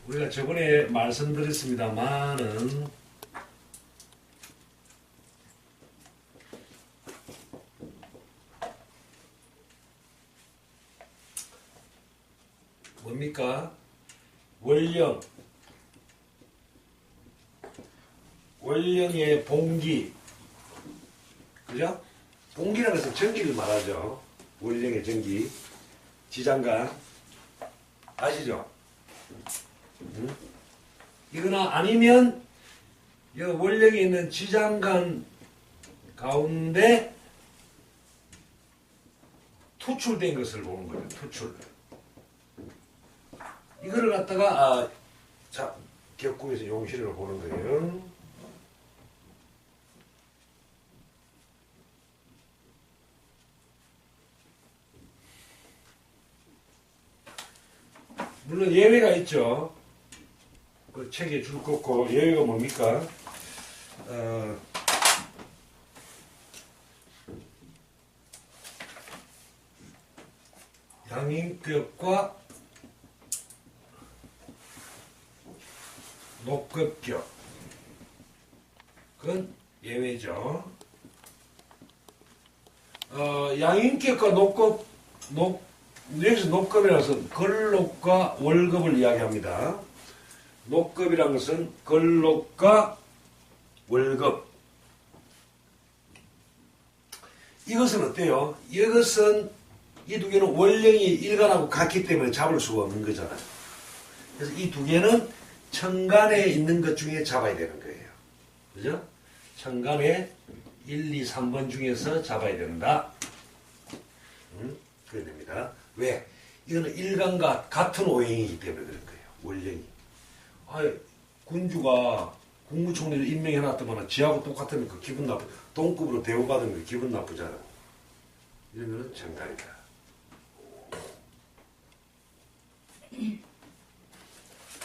우리가 저번에 말씀드렸습니다만은 뭡니까? 원령의 봉기, 그죠? 봉기라는 것은 전기를 말하죠. 원령의 전기, 지장간, 아시죠? 이거나 아니면 이 원령에 있는 지장간 가운데 투출된 것을 보는 거예요. 투출. 이거를 갖다가 자, 격국에서 용실을 보는 거예요. 물론 예외가 있죠. 그 책에 줄 긋고 예외가 뭡니까? 양인격과 녹급격, 그건 예외죠. 양인격과 여기서 녹급이라서 걸록과 월급을 이야기합니다. 녹급이란 것은 걸록과 월급. 이것은 어때요? 이것은 이 두 개는 원령이 일간하고 같기 때문에 잡을 수가 없는 거잖아요. 그래서 이 두 개는 천간에 있는 것 중에 잡아야 되는 거예요. 그죠? 천간에 1, 2, 3번 중에서 잡아야 된다. 그래야 됩니다. 왜? 이거는 일간과 같은 오행이기 때문에 그런 거예요. 원령이. 군주가 국무총리를 임명해놨더만 지하고 똑같으면 그 기분 나쁘, 동급으로 대우받은 거 기분 나쁘잖아. 이런 거는 천간이다.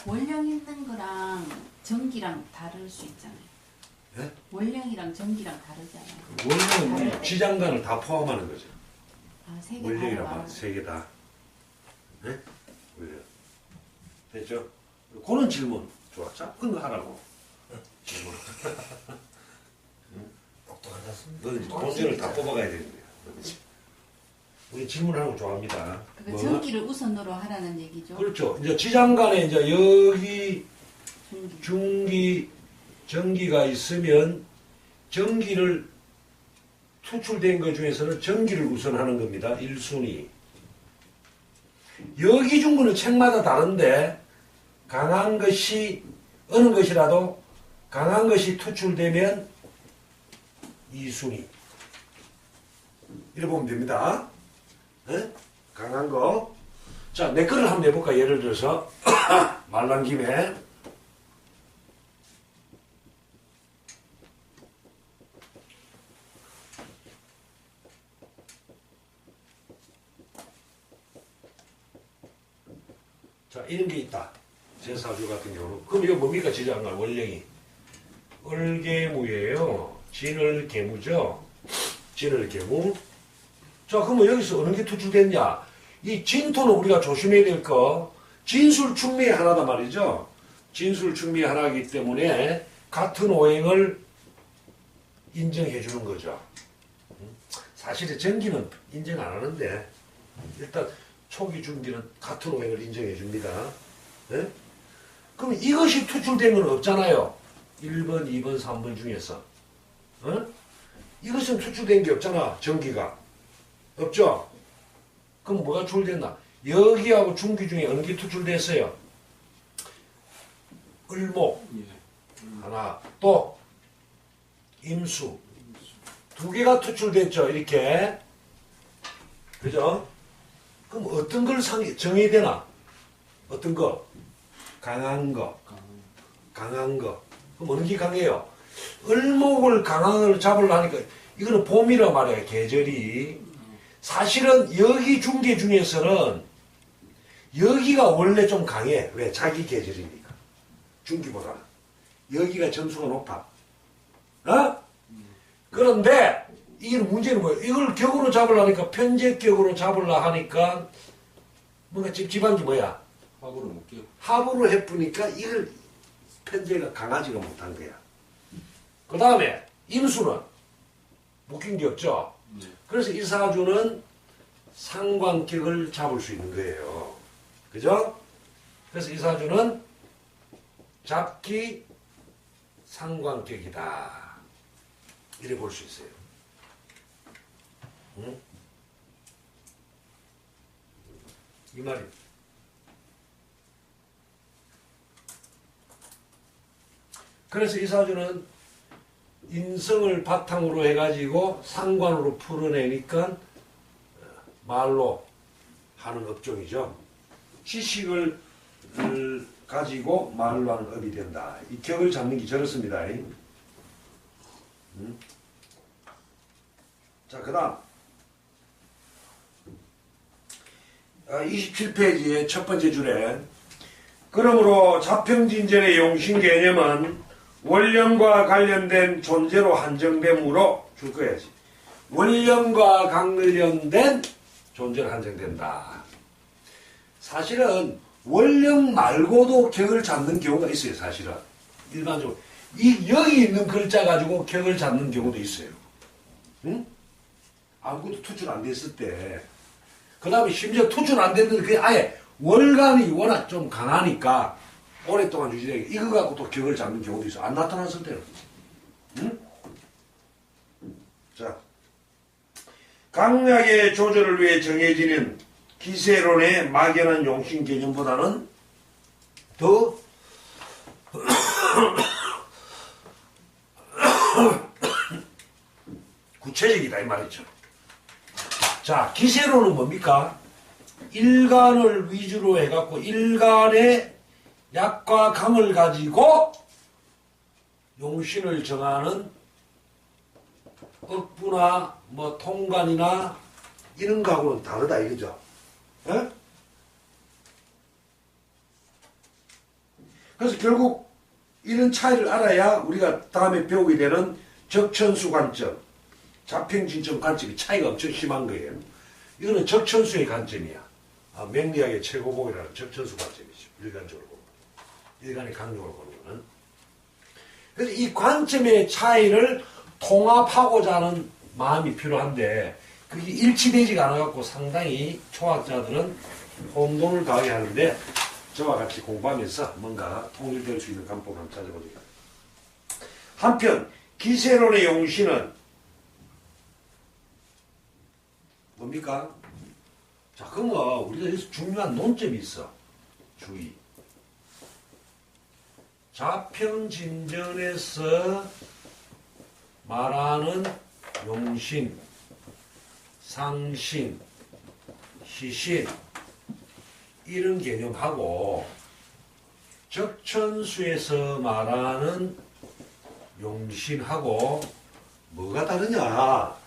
원령 있는 거랑 전기랑 다를 수 있잖아요. 네? 원령이랑 전기랑 다르잖아요. 원령은 지장간을 다 포함하는 거죠. 세 개 원령이란 다르다. 말, 세 개 다. 네? 원령. 됐죠? 그런 질문. 좋아. 자, 그거 하라고. 질문. 똑똑하다. 너 이제 본질을 다 뽑아가야 되는 거야. 우리 질문하는 거 좋아합니다. 그 전기를 우선으로 하라는 얘기죠. 그렇죠. 이제 지장간에 이제 여기 전기. 중기, 전기가 있으면 전기를 투출된 것 중에서는 전기를 우선하는 겁니다. 1순위. 여기 중구는 책마다 다른데 강한 것이 어느 것이라도 강한 것이 투출되면 2순위. 이렇게 보면 됩니다. 네? 강한 거. 자, 내 거를 한번 해볼까? 예를 들어서 말 난 김에 자, 이런 게 있다. 제사주 같은 경우는. 그럼 이거 뭡니까? 지장간 원령이. 을개무예요. 진을개무죠. 진을개무. 자, 그러면 여기서 어느 게 투출됐냐? 이 진토는 우리가 조심해야 될 거, 진술충미의 하나다 말이죠. 진술충미의 하나이기 때문에 같은 오행을 인정해 주는 거죠. 사실은 전기는 인정 안 하는데 일단 초기 중기는 같은 오행을 인정해 줍니다. 네? 그럼 이것이 투출된 건 없잖아요. 1번, 2번, 3번 중에서. 이것은 투출된 게 없잖아. 전기가. 없죠? 그럼 뭐가 투출됐나? 여기하고 중기 중에 어느 게 투출됐어요? 을목. 하나. 또 임수. 두 개가 투출됐죠. 이렇게. 그죠? 그럼 어떤 걸 정해야 되나? 어떤 거? 강한 거. 강한 거. 그럼 어느 게 강해요? 을목을 강한 걸 잡으려니까 이거는 봄이라 말이야. 계절이. 사실은 여기 중계 중에서는 여기가 원래 좀 강해. 왜? 자기 계절이니까. 중기보다는. 여기가 점수가 높아. 그런데 이게 문제는 뭐예요? 이걸 격으로 잡으려니까 편제격으로 잡으려 하니까 뭔가 찝찝한 게 뭐야? 합으로 묶여. 합으로 해보니까 이걸 편제가 강하지가 못한 거야. 그 다음에 임수는 묶인 게 없죠. 네. 그래서 이 사주는 상관격을 잡을 수 있는 거예요. 그죠? 그래서 이 사주는 잡기 상관격이다. 이래 볼 수 있어요. 응? 이 말이. 그래서 이 사주는 인성을 바탕으로 해가지고 상관으로 풀어내니까 말로 하는 업종이죠. 지식을 가지고 말로 하는 업이 된다. 이 격을 잡는 게 저렇습니다. 자, 그 다음 27페이지의 첫 번째 줄에 그러므로 자평진전의 용신 개념은 원령과 관련된 존재로 한정되므로 줄 거야지. 원령과 관련된 존재로 한정된다. 사실은 원령 말고도 격을 잡는 경우가 있어요. 사실은 일반적으로 여기 있는 글자 가지고 격을 잡는 경우도 있어요. 응? 아무것도 투출 안 됐을 때, 그 다음에 심지어 투출 안 됐는데 그게 아예 월간이 워낙 좀 강하니까 오랫동안 유지되게 이거 갖고 또 격을 잡는 경우도 있어. 안 나타났을 때는. 응? 자, 강약의 조절을 위해 정해지는 기세론의 막연한 용신 개념보다는 더 구체적이다 이 말이죠. 자, 기세론은 뭡니까? 일간을 위주로 해갖고 일간의 약과 강을 가지고 용신을 정하는 억부나 뭐 통관이나 이런 거하고는 다르다 이거죠. 예? 그래서 결국 이런 차이를 알아야 우리가 다음에 배우게 되는 적천수 관점, 자평진점 관점이 차이가 엄청 심한 거예요. 이거는 적천수의 관점이야. 맹리학의 최고봉이라는 적천수 관점이죠. 일간적으로 보면. 일간의 강력으로 보는 거는. 그래서 이 관점의 차이를 통합하고자 하는 마음이 필요한데 그게 일치되지가 않아갖고 상당히 초학자들은 혼돈을 가하게 하는데 저와 같이 공부하면서 뭔가 통일될 수 있는 방법을 한번 찾아보자. 한편 기세론의 용신은 뭡니까? 자, 그러면 우리가 여기서 중요한 논점이 있어. 주의. 자평진전에서 말하는 용신, 상신, 희신 이런 개념하고 적천수에서 말하는 용신하고 뭐가 다르냐?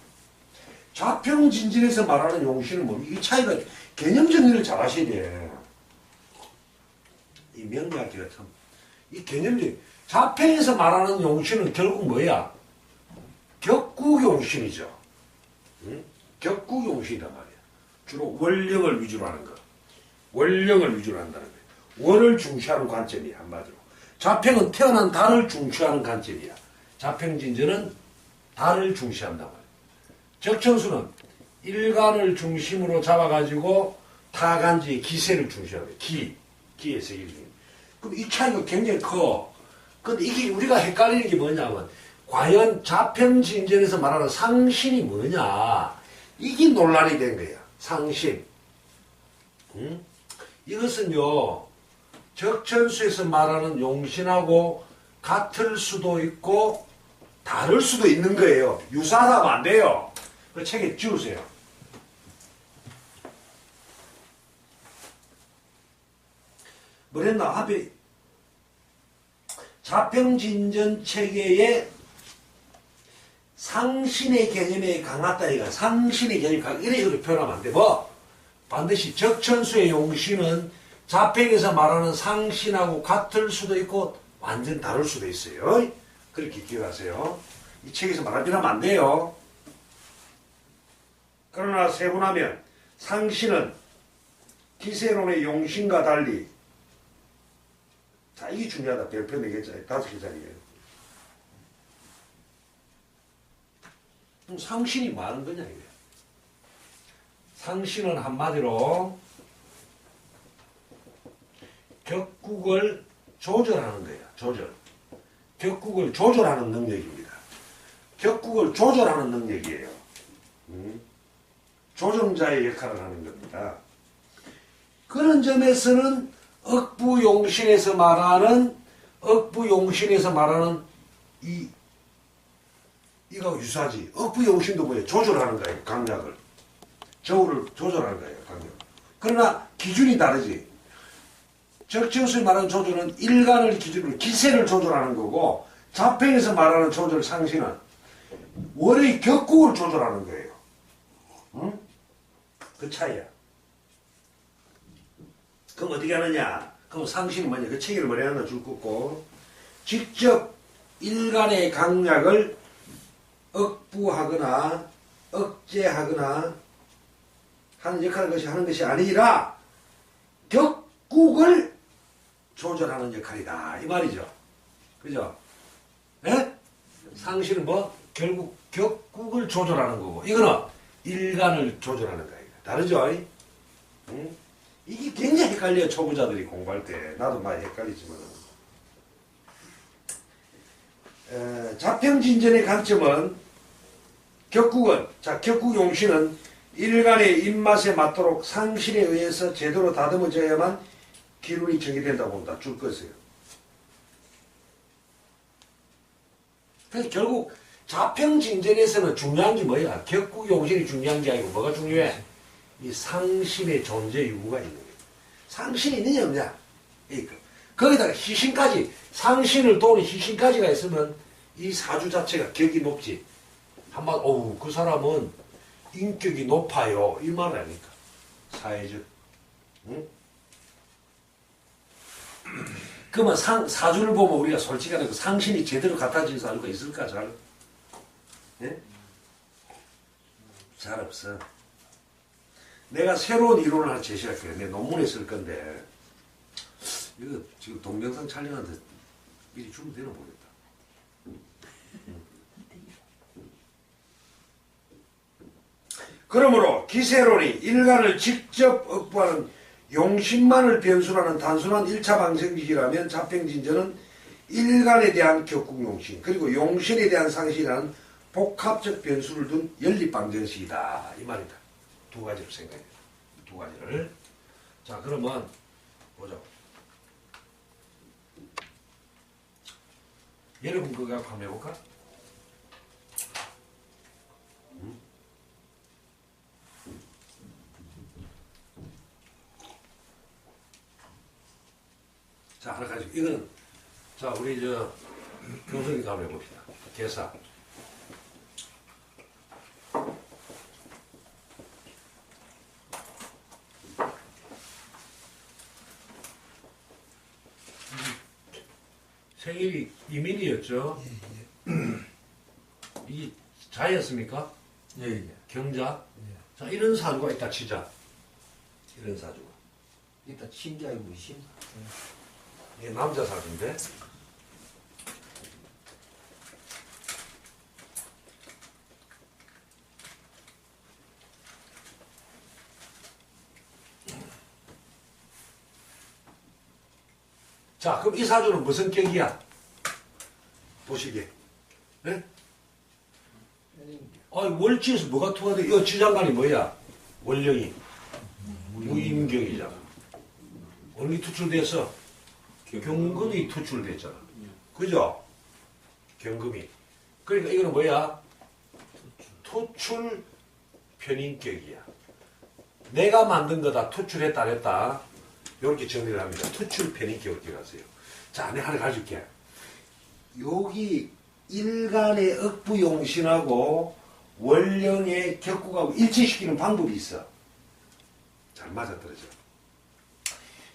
자평진전에서 말하는 용신은 뭐, 이 차이가 개념 정리를 잘 하셔야 돼. 이 명리학기가 참, 이 개념적, 자평에서 말하는 용신은 결국 뭐야? 격구용신이죠. 응? 격구용신이란 말이야. 주로 원령을 위주로 하는 거. 원령을 위주로 한다는 거야. 원을 중시하는 관점이야, 한마디로. 자평은 태어난 달을 중시하는 관점이야. 자평진전은 달을 중시한단 말이야. 적천수는 일간을 중심으로 잡아가지고 타간지의 기세를 중시하는 거야. 기의 세계 중에. 그럼 이 차이가 굉장히 커. 근데 이게 우리가 헷갈리는 게 뭐냐면, 과연 자평진전에서 말하는 상신이 뭐냐? 이게 논란이 된 거야. 상신. 응? 이것은요, 적천수에서 말하는 용신하고 같을 수도 있고, 다를 수도 있는 거예요. 유사하면 안 돼요. 그 책에 지우세요. 뭐랬나? 하필 자평진전 체계의 상신의 개념에 강하다 이가 상신의 개념이 강하다 이런 식으로 표현하면 안 돼. 뭐 반드시 적천수의 용신은 자평에서 말하는 상신하고 같을 수도 있고 완전 다를 수도 있어요. 그렇게 기억하세요. 이 책에서 말하면 안 돼요. 그러나 세분하면 상신은 기세론의 용신과 달리 자, 이게 중요하다. 별표 4개짜리, 5개짜리예요. 그럼 상신이 뭐 하는 거냐, 이게. 상신은 한마디로 격국을 조절하는 거예요. 조절. 격국을 조절하는 능력입니다. 격국을 조절하는 능력이에요. 조정자의 역할을 하는 겁니다. 그런 점에서는 억부용신에서 말하는 이거 유사하지. 억부용신도 뭐예요? 조절하는 거예요. 강약을. 저울을 조절하는 거예요. 강약. 그러나 기준이 다르지. 적정수에 말하는 조절은 일간을 기준으로 기세를 조절하는 거고, 자평에서 말하는 조절 상신은 월의 격국을 조절하는 거예요. 응? 그 차이야. 그럼 어떻게 하느냐? 그럼 상신은 뭐냐? 그 체계를 뭐냐 하나 줄 거고, 직접 일간의 강약을 억부하거나 억제하거나 하는 역할을 하는 것이 아니라 격국을 조절하는 역할이다. 이 말이죠. 그죠? 예? 상신은 뭐? 결국 격국을 조절하는 거고, 이거는 일간을 조절하는 거예요. 다르죠? 응? 이게 굉장히 헷갈려요. 초보자들이 공부할 때. 나도 많이 헷갈리지만. 자평진전의 관점은 격국은, 자, 격국용신은 일간의 입맛에 맞도록 상신에 의해서 제대로 다듬어져야만 기운이 정의된다고 본다. 줄 것이에요. 그래서 결국 자평진전에서는 중요한 게 뭐야? 격국용신이 중요한 게 아니고 뭐가 중요해? 이 상신의 존재 유무가 있는 거예요. 상신이 있느냐 없냐? 거기다가 희신까지, 상신을 도우는 희신까지가 있으면 이 사주 자체가 격이 높지. 한마디, 어우, 그 사람은 인격이 높아요. 이 말 아닙니까? 사회적. 응? 그러면 사주를 보면 우리가 솔직하게 상신이 제대로 갖다진 사주가 있을까? 잘? 예? 잘 없어. 내가 새로운 이론을 하나 제시할게요. 내 논문에 쓸 건데, 이거 지금 동영상 촬영하는데 미리 주면 되나 모르겠다. 그러므로 기세론이 일간을 직접 억부하는 용신만을 변수로 하는 단순한 1차 방정식이라면 자평진전은 일간에 대한 격국용신 그리고 용신에 대한 상신이라는 복합적 변수를 둔 연립방정식이다. 이 말이다. 두 가지를 생각해요. 두 가지를. 자, 그러면 보죠. 여러분 그거 한번 해볼까? 자, 하나 가지고 이거는 자, 우리 교수님 한번 해봅시다. 계산. 생일이 이민이었죠? 이게 자였습니까? 예, 예. 경자? 자, 이런 사주가 있다 치자. 이런 사주가. 일단 신자의 무심. 이게 남자 사주인데. 자, 그럼 이 사주는 무슨 격이야? 보시게. 네? 월지에서 뭐가 투과돼? 이 지장간이 뭐야? 월령이. 무임경이잖아. 어느 게 투출돼서? 경금이 투출됐잖아. 그죠? 경금이. 그러니까 이거는 뭐야? 투출 편인격이야. 내가 만든 거다. 투출했다 안 했다. 이렇게 정리를 합니다. 투출 편인격을 기억하세요. 자, 내가 하나 가져올게. 여기 일간의 억부용신하고 월령의 격국하고 일치시키는 방법이 있어. 잘 맞아떨어져.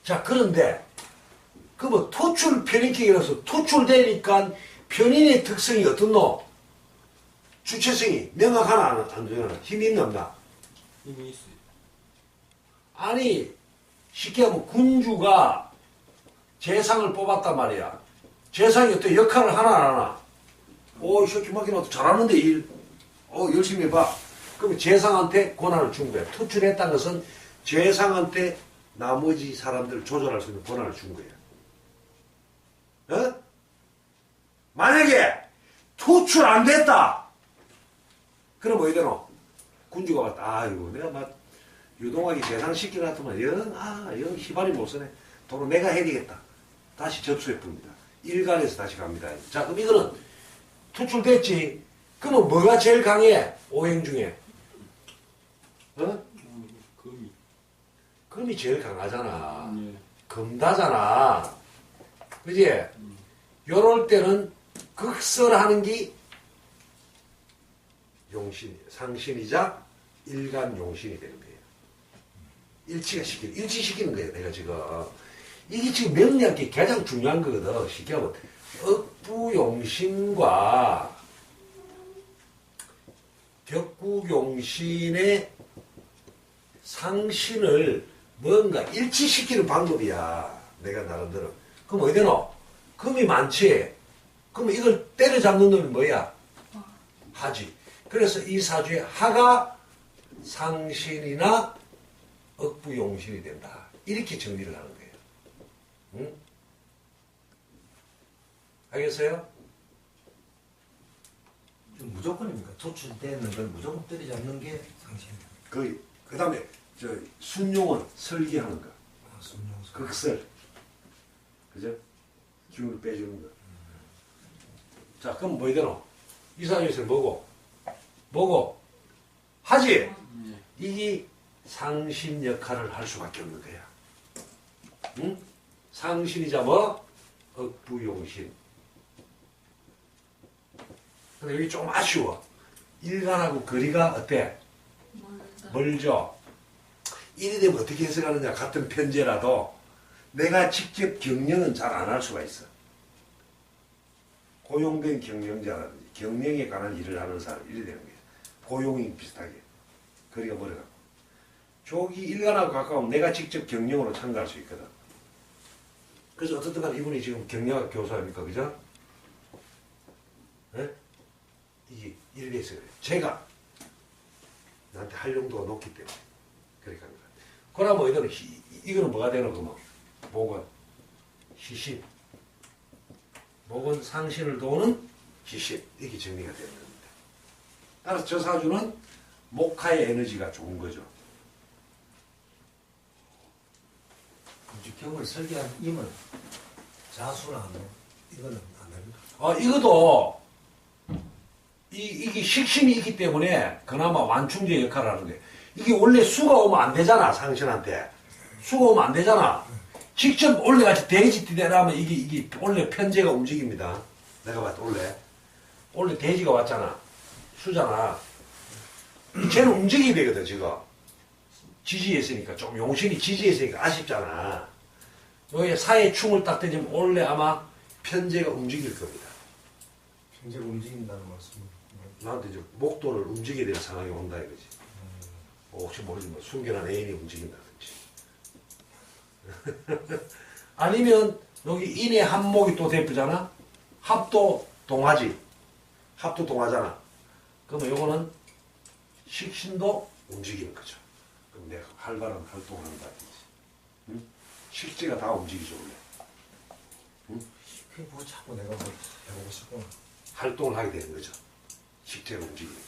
자, 그런데 그 뭐 투출 편인격이라서 투출되니까 편인의 특성이 어떻노? 주체성이 명확하나 안 되나? 힘이 있나 없나? 힘이 있어요. 아니 쉽게 하면 군주가 재상을 뽑았단 말이야. 재상이 어때? 역할을 하나 안 하나? 오, 이 새끼 막히나 잘하는데 일. 열심히 해봐. 그럼 재상한테 권한을 준 거야. 투출했다는 것은 재상한테 나머지 사람들을 조절할 수 있는 권한을 준 거야. 어? 만약에 투출 안 됐다. 그럼 어디 되노? 군주가 봤다. 아이고, 내가 막 유동하게 재상시키놨더만 영 희발이 못 쓰네. 도로 내가 해야 되겠다. 다시 접수해 봅니다. 일간에서 다시 갑니다. 자, 그럼 이거는 투출됐지. 그러면 뭐가 제일 강해? 오행 중에. 금이. 금이 제일 강하잖아. 예. 금다잖아. 그지? 요럴 때는 극설하는 게 용신, 상신이자 일간 용신이 되는 거예요. 일치시키는 거예요, 내가 지금. 이게 지금 명리학이 가장 중요한 거거든. 쉽게 하면. 억부용신과 격구용신의 상신을 뭔가 일치시키는 방법이야. 내가 나름대로. 그럼 어디 되노? 금이 많지? 그럼 이걸 때려잡는 놈이 뭐야? 하지. 그래서 이 사주에 하가 상신이나 억부용신이 된다. 이렇게 정리를 하는 거예요. 응? 알겠어요? 좀 무조건입니까? 도출되는 걸 무조건 때리잡는 게 상신이다. 그 다음에 순용은 설계하는 거. 순용수. 극설. 그죠? 기운을 빼주는 거. 자, 그럼 뭐 되노? 이 사주에서 뭐고? 하지? 이게 상신 역할을 할 수밖에 없는 거야. 응? 상신이자 뭐? 억부용신. 근데 여기 좀 아쉬워. 일간하고 거리가 어때? 멀죠? 이리 되면 어떻게 해석하느냐. 같은 편제라도 내가 직접 경영은 잘 안 할 수가 있어. 고용된 경영자라든지 경영에 관한 일을 하는 사람 이리 되는 거야. 고용이 비슷하게. 거리가 멀어가고. 조기 일간하고 가까우면 내가 직접 경영으로 참가할 수 있거든. 그래서 어떻든 간에 이분이 지금 경영학 교사입니까? 그죠? 네? 이게 이래 있어요. 제가 나한테 활용도가 높기 때문에 그렇게 합니다. 그러면 이거는 이거는 뭐가 되는 거면 목은 희신, 목은 상신을 도우는 희신 이렇게 정리가 되는 겁니다. 따라서 저 사주는 목화의 에너지가 좋은 거죠. 격을 설계한 임은 자수는 안 해. 이거는 안 됩니다. 이것도 이게 식신이 있기 때문에 그나마 완충제 역할을 하는 거예요. 이게 원래 수가 오면 안 되잖아, 상신한테. 수가 오면 안 되잖아. 직접 원래같이 돼지 띠대라면 이게 원래 편제가 움직입니다. 내가 봤을 때 원래 돼지가 왔잖아. 수잖아. 쟤는 움직이게 되거든, 지금. 지지했으니까, 좀 용신이 지지했으니까 아쉽잖아. 여기 사의 충을 딱 떼지면 원래 아마 편제가 움직일 겁니다. 굉장히 움직인다는 말씀은. 나한테 이제 목도를 움직이게 되는 상황이 온다 이거지. 혹시 모르지만 순결한 애인이 움직인다든지. 아니면 여기 인의 한목이 또 대표잖아. 합도 동하지. 합도 동하잖아. 그러면 요거는 식신도 움직이는 거죠. 그럼 내가 활발한 활동을 한다든지. 응? 식지가 다 움직이죠 원래. 응? 그게 뭐 자꾸 내가 뭐 해보고 싶구나. 활동을 하게 되는 거죠. 식재가 움직이면.